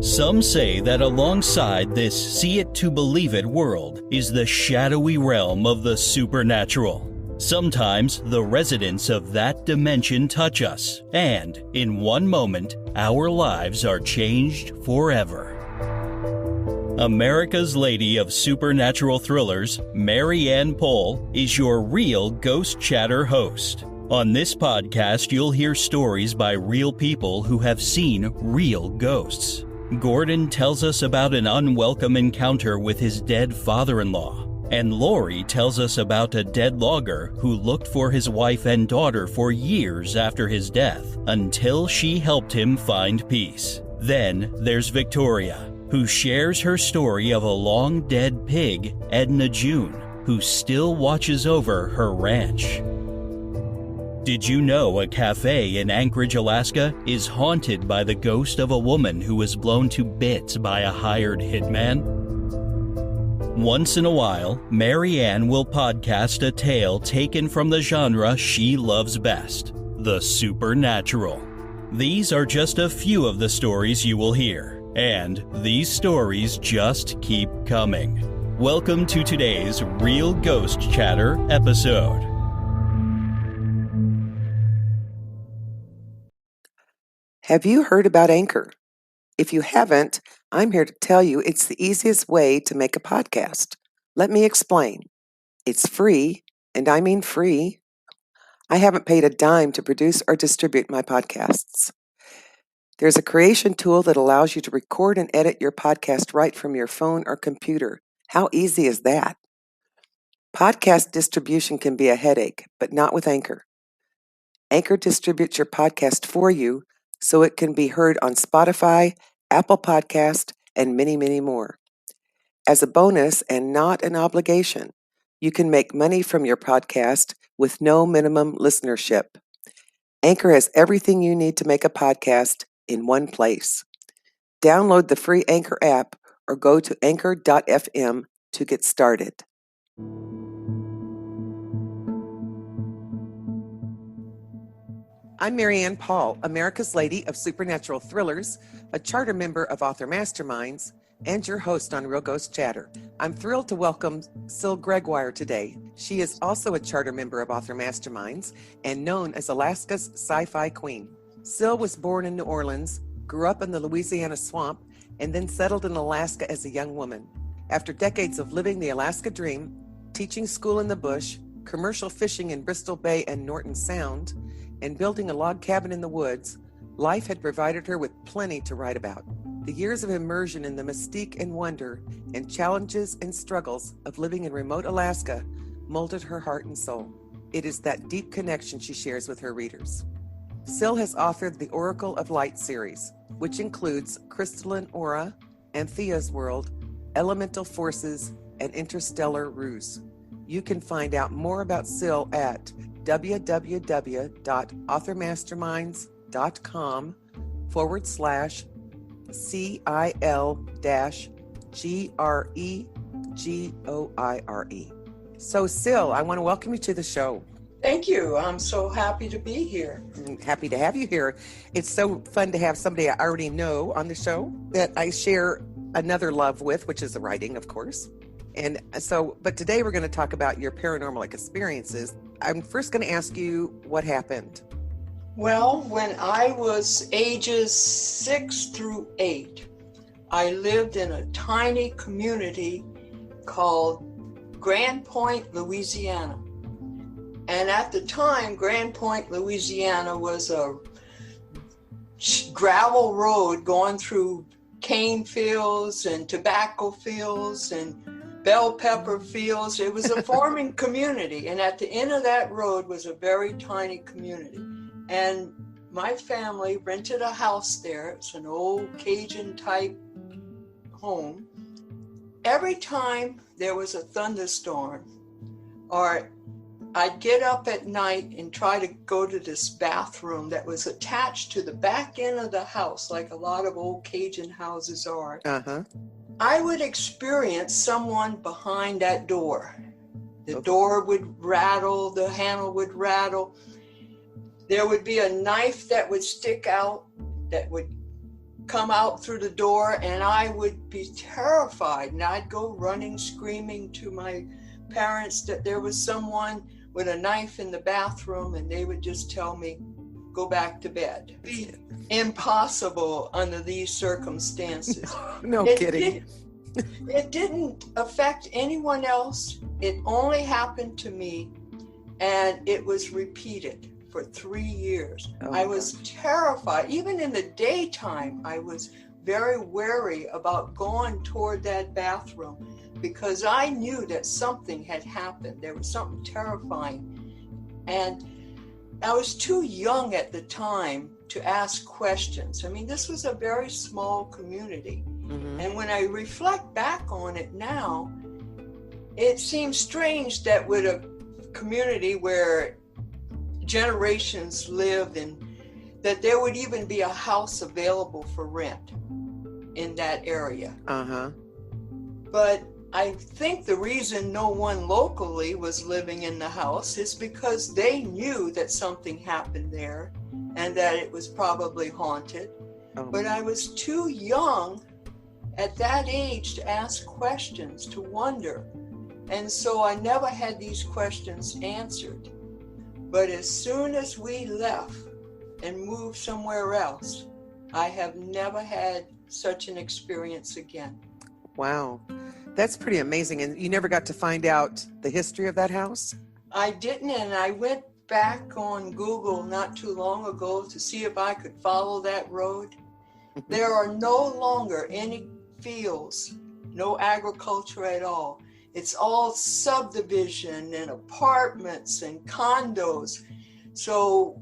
Some say that alongside this see it to believe it world is the shadowy realm of the supernatural. Sometimes the residents of that dimension touch us, and in one moment, our lives are changed forever. America's Lady of Supernatural Thrillers, Mary Ann Pohl, is your real Ghost Chatter host. On this podcast, you'll hear stories by real people who have seen real ghosts. Gordon tells us about an unwelcome encounter with his dead father-in-law. And Lori tells us about a dead logger who looked for his wife and daughter for years after his death, until she helped him find peace. Then there's Victoria, who shares her story of a long-dead pig, Edna June, who still watches over her ranch. Did you know a cafe in Anchorage, Alaska is haunted by the ghost of a woman who was blown to bits by a hired hitman? Once in a while, Mary Ann will podcast a tale taken from the genre she loves best, the supernatural. These are just a few of the stories you will hear, and these stories just keep coming. Welcome to today's Real Ghost Chatter episode. Have you heard about Anchor? If you haven't, I'm here to tell you it's the easiest way to make a podcast. Let me explain. It's free, and I mean free. I haven't paid a dime to produce or distribute my podcasts. There's a creation tool that allows you to record and edit your podcast right from your phone or computer. How easy is that? Podcast distribution can be a headache, but not with Anchor. Anchor distributes your podcast for you so it can be heard on Spotify, Apple Podcast, and many, many more. As a bonus and not an obligation, you can make money from your podcast with no minimum listenership. Anchor has everything you need to make a podcast in one place. Download the free Anchor app or go to anchor.fm to get started. I'm Mary Ann Pohl, America's Lady of Supernatural Thrillers, a charter member of Author Masterminds, and your host on Real Ghost Chatter. I'm thrilled to welcome Cil Gregoire today. She is also a charter member of Author Masterminds and known as Alaska's sci-fi queen. Cil was born in New Orleans, grew up in the Louisiana swamp, and then settled in Alaska as a young woman. After decades of living the Alaska dream, teaching school in the bush, commercial fishing in Bristol Bay and Norton Sound, and building a log cabin in the woods, life had provided her with plenty to write about. The years of immersion in the mystique and wonder and challenges and struggles of living in remote Alaska molded her heart and soul. It is that deep connection she shares with her readers. Cil has authored the Oracle of Light series, which includes Crystalline Aura, Anthea's World, Elemental Forces, and Interstellar Ruse. You can find out more about Cil at www.authormasterminds.com/CIL-GREGOIRE. So Cil, I want to welcome you to the show. Thank you. I'm so happy to be here. Happy to have you here. It's so fun to have somebody I already know on the show that I share another love with, which is the writing, of course. And so, but today we're going to talk about your paranormal experiences. I'm first going to ask you what happened. Well, when I was ages 6 through 8, I lived in a tiny community called Grandpoint, Louisiana. And at the time, Grandpoint, Louisiana was a gravel road going through cane fields and tobacco fields and bell pepper fields. It was a farming community, and at the end of that road was a very tiny community. And my family rented a house there. It's an old Cajun type home. Every time there was a thunderstorm, or I'd get up at night and try to go to this bathroom that was attached to the back end of the house, like a lot of old Cajun houses are. I would experience someone behind that door. The door would rattle, the handle would rattle. There would be a knife that would stick out that would come out through the door, and I would be terrified, and I'd go running, screaming to my parents that there was someone with a knife in the bathroom, and they would just tell me, go back to bed. It'd be impossible under these circumstances. No kidding. It didn't affect anyone else. It only happened to me, and it was repeated for 3 years. Oh, I was terrified. Even in the daytime, I was very wary about going toward that bathroom because I knew that something had happened. There was something terrifying. And I was too young at the time to ask questions. I mean, this was a very small community. Mm-hmm. And when I reflect back on it now, it seems strange that with a community where generations lived and that there would even be a house available for rent in that area. Uh-huh. But I think the reason no one locally was living in the house is because they knew that something happened there and that it was probably haunted. Oh. But I was too young at that age to ask questions, to wonder. And so I never had these questions answered. But as soon as we left and moved somewhere else, I have never had such an experience again. Wow. That's pretty amazing. And you never got to find out the history of that house? I didn't, and I went back on Google not too long ago to see if I could follow that road. There are no longer any fields, no agriculture at all. It's all subdivision and apartments and condos. So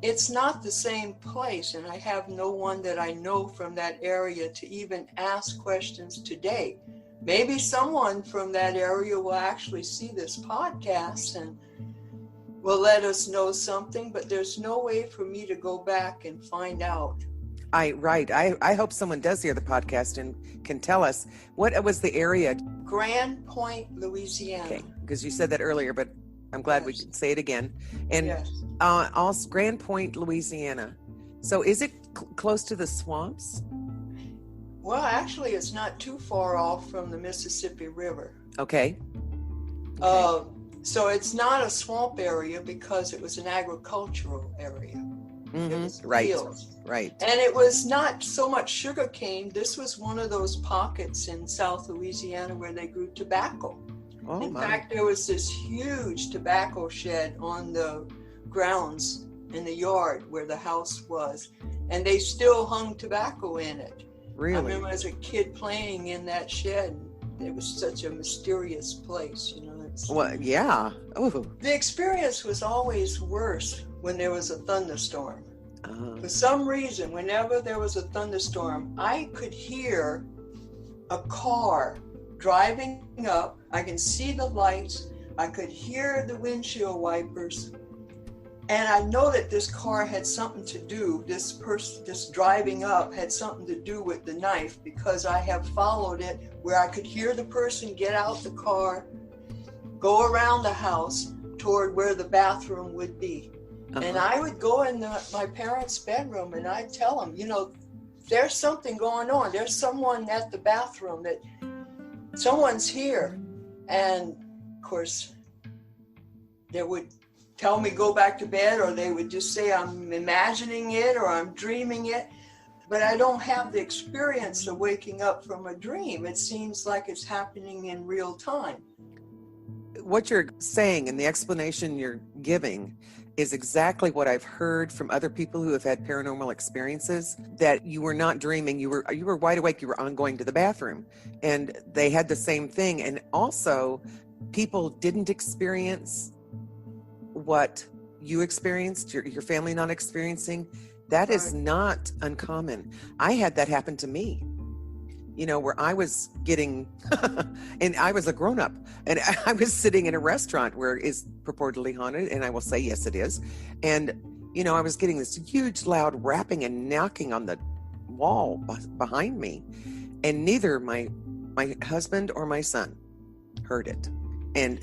it's not the same place, and I have no one that I know from that area to even ask questions today. Maybe someone from that area will actually see this podcast and will let us know something, but there's no way for me to go back and find out. I hope someone does hear the podcast and can tell us. What was the area? Grandpoint, Louisiana. Okay, because you said that earlier, but I'm glad we could say it again. And Yes. Also Grandpoint, Louisiana. So is it close to the swamps? Well, actually, it's not too far off from the Mississippi River. Okay. So it's not a swamp area because it was an agricultural area. Mm-hmm. It was Right. fields. Right. And it was not so much sugar cane. This was one of those pockets in South Louisiana where they grew tobacco. Oh, In my. fact, there was this huge tobacco shed on the grounds in the yard where the house was. And they still hung tobacco in it. I Really? remember as a kid playing in that shed. It was such a mysterious place, you know. Well, yeah. Oh. The experience was always worse when there was a thunderstorm. Uh-huh. For some reason, whenever there was a thunderstorm, I could hear a car driving up. I can see the lights. I could hear the windshield wipers. And I know that this car had something to do, this driving up had something to do with the knife, because I have followed it where I could hear the person get out the car, go around the house toward where the bathroom would be. Uh-huh. And I would go in my parents' bedroom and I'd tell them, you know, there's something going on. There's someone at the bathroom, that someone's here. And of course, they would tell me go back to bed, or they would just say I'm imagining it or I'm dreaming it. But I don't have the experience of waking up from a dream. It seems like it's happening in real time. What you're saying and the explanation you're giving is exactly what I've heard from other people who have had paranormal experiences, that you were not dreaming, you were wide awake, you were going to the bathroom, and they had the same thing. And also, people didn't experience what you experienced, your family not experiencing. That is not uncommon. I had that happen to me, you know, where I was getting, and I was a grown-up, and I was sitting in a restaurant where it's purportedly haunted, and I will say, yes, it is. And, you know, I was getting this huge, loud rapping and knocking on the wall behind me, and neither my husband or my son heard it. And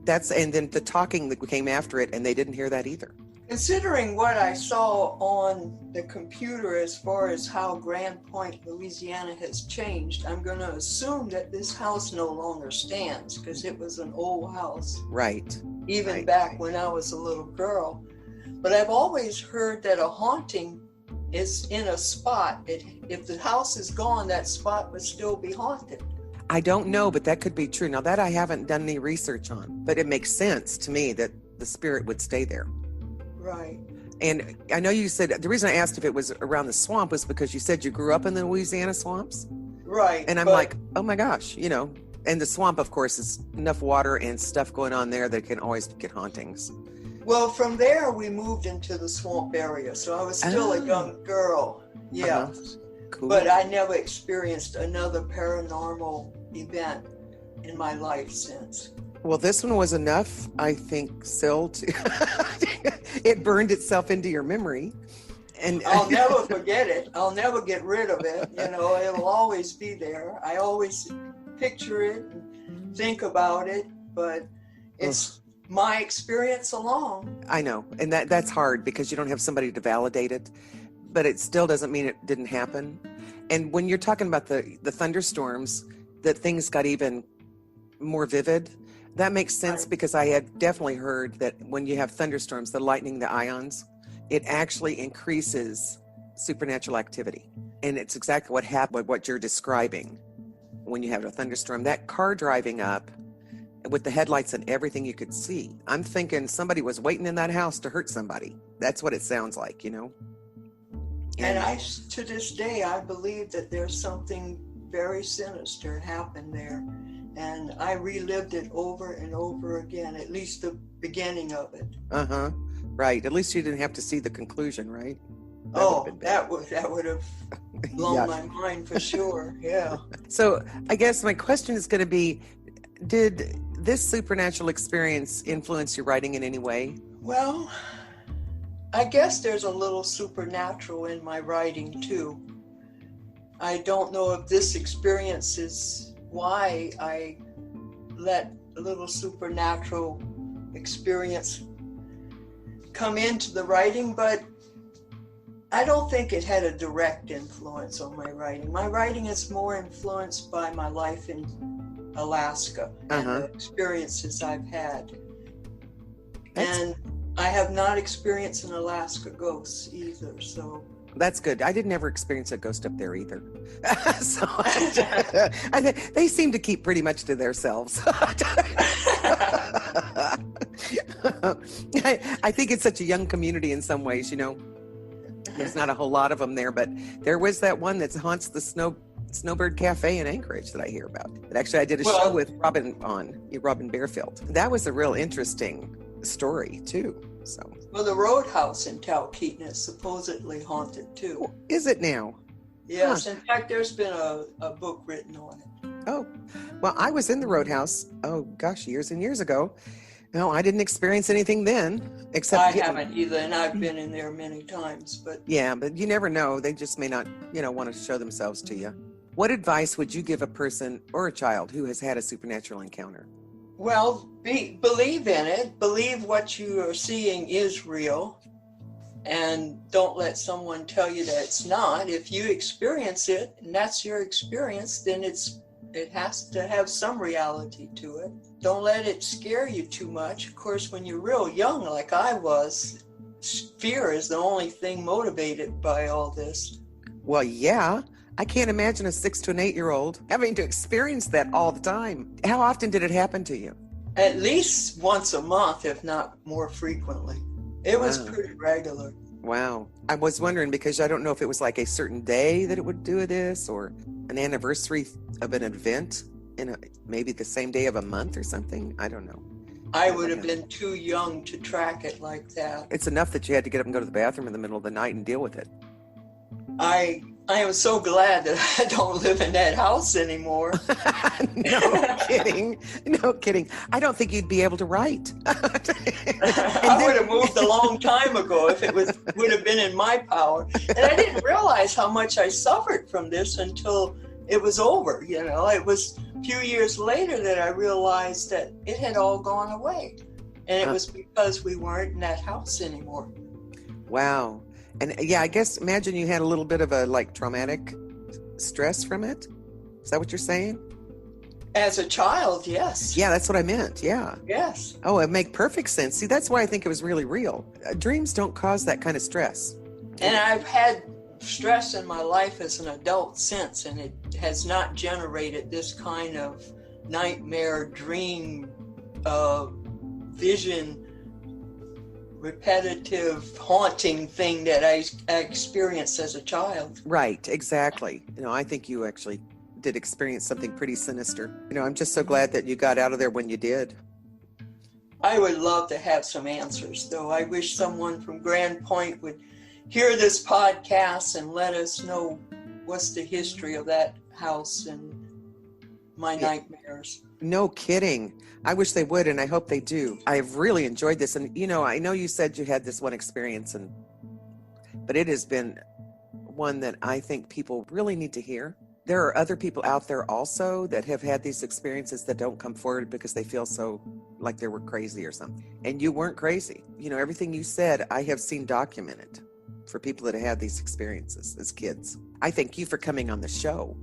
then the talking that came after it, and they didn't hear that either. Considering what I saw on the computer as far as how Grandpoint, Louisiana has changed, I'm going to assume that this house no longer stands because it was an old house. Right. Even right. back when I was a little girl. But I've always heard that a haunting is in a spot. If the house is gone, that spot would still be haunted. I don't know, but that could be true. Now, that I haven't done any research on, but it makes sense to me that the spirit would stay there. Right. And I know you said, the reason I asked if it was around the swamp was because you said you grew up in the Louisiana swamps. Right. And I'm like, oh my gosh, and the swamp, of course, is enough water and stuff going on there that can always get hauntings. Well, from there, we moved into the swamp area. So I was still a young girl. Yeah. Cool. But I never experienced another paranormal event in my life since. Well, this one was enough, I think, Cil, it burned itself into your memory. And I'll never forget it. I'll never get rid of it. It'll always be there. I always picture it and think about it, but it's my experience alone. I know. And that's hard because you don't have somebody to validate it, but it still doesn't mean it didn't happen. And when you're talking about the thunderstorms, that things got even more vivid, that makes sense because I had definitely heard that when you have thunderstorms, the lightning, the ions, it actually increases supernatural activity. And it's exactly what happened, what you're describing when you have a thunderstorm. That car driving up with the headlights and everything you could see, I'm thinking somebody was waiting in that house to hurt somebody. That's what it sounds like, And to this day, I believe that there's something very sinister happened there. And I relived it over and over again, at least the beginning of it. Right. At least you didn't have to see the conclusion, right? That would have blown my mind for sure. Yeah. So I guess my question is going to be, did this supernatural experience influence your writing in any way? Well, I guess there's a little supernatural in my writing too. I don't know if this experience is why I let a little supernatural experience come into the writing, but I don't think it had a direct influence on my writing. My writing is more influenced by my life in Alaska and the experiences I've had. And I have not experienced an Alaska ghost either, so. That's good. I didn't ever experience a ghost up there either. So they seem to keep pretty much to themselves. I think it's such a young community in some ways, There's not a whole lot of them there, but there was that one that haunts the Snowbird Cafe in Anchorage that I hear about. But actually, I did a show with Robin Bearfield. That was a real interesting story, too. So. Well, the Roadhouse in Talkeetna is supposedly haunted too. Oh, is it now? Yes, in fact, there's been a book written on it. Oh, well, I was in the Roadhouse, years and years ago. No, I didn't experience anything then, except I haven't either, and I've been in there many times. But yeah, but you never know. They just may not, want to show themselves to you. What advice would you give a person or a child who has had a supernatural encounter? Well, believe in it. Believe what you are seeing is real. And don't let someone tell you that it's not. If you experience it, and that's your experience, then it has to have some reality to it. Don't let it scare you too much. Of course, when you're real young, like I was, fear is the only thing motivated by all this. Well, yeah. I can't imagine a 6 to an 8-year-old having to experience that all the time. How often did it happen to you? At least once a month, if not more frequently. It was pretty regular. Wow. I was wondering because I don't know if it was like a certain day that it would do this or an anniversary of an event in maybe the same day of a month or something. I don't know. I would have been too young to track it like that. It's enough that you had to get up and go to the bathroom in the middle of the night and deal with it. I am so glad that I don't live in that house anymore. No kidding. No kidding. I don't think you'd be able to write. I would have moved a long time ago if it would have been in my power. And I didn't realize how much I suffered from this until it was over. It was a few years later that I realized that it had all gone away. And it was because we weren't in that house anymore. Wow. And yeah, I guess imagine you had a little bit of a like traumatic stress from it. Is that what you're saying? As a child, yes. Yeah, that's what I meant. Yeah. Yes. Oh, it make perfect sense. See, that's why I think it was really real. Dreams don't cause that kind of stress. And I've had stress in my life as an adult since, and it has not generated this kind of nightmare dream vision, repetitive, haunting thing that I experienced as a child. Right, exactly. I think you actually did experience something pretty sinister. I'm just so glad that you got out of there when you did. I would love to have some answers, though. I wish someone from Grandpoint would hear this podcast and let us know what's the history of that house and my nightmares. No kidding. I wish they would, and I hope they do. I've really enjoyed this. And, I know you said you had this one experience, but it has been one that I think people really need to hear. There are other people out there also that have had these experiences that don't come forward because they feel so like they were crazy or something. And you weren't crazy. Everything you said, I have seen documented for people that have had these experiences as kids. I thank you for coming on the show.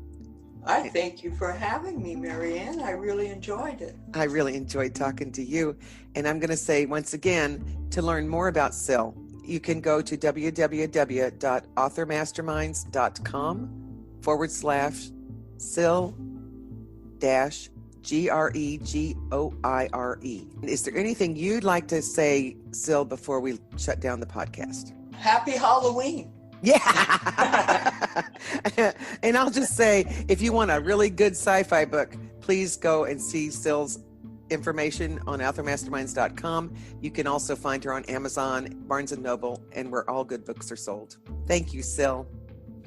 I thank you for having me, Marianne. I really enjoyed it. I really enjoyed talking to you. And I'm going to say once again, to learn more about Cil, you can go to www.authormasterminds.com/Cil-Gregoire. Is there anything you'd like to say, Cil, before we shut down the podcast? Happy Halloween. Yeah. And I'll just say, if you want a really good sci-fi book, please go and see Cil's information on authormasterminds.com. You can also find her on Amazon, Barnes & Noble, and where all good books are sold. Thank you, Cil.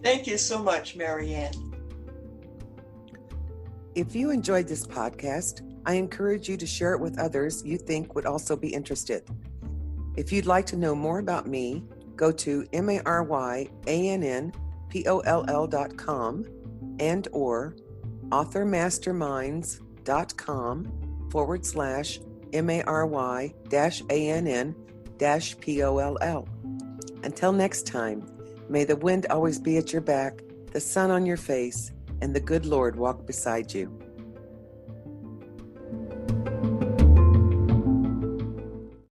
Thank you so much, Marianne. If you enjoyed this podcast, I encourage you to share it with others you think would also be interested. If you'd like to know more about me, go to MaryannPoll.com and or authormasterminds.com/MaryAnn-POLL. Until next time, may the wind always be at your back, the sun on your face, and the good Lord walk beside you.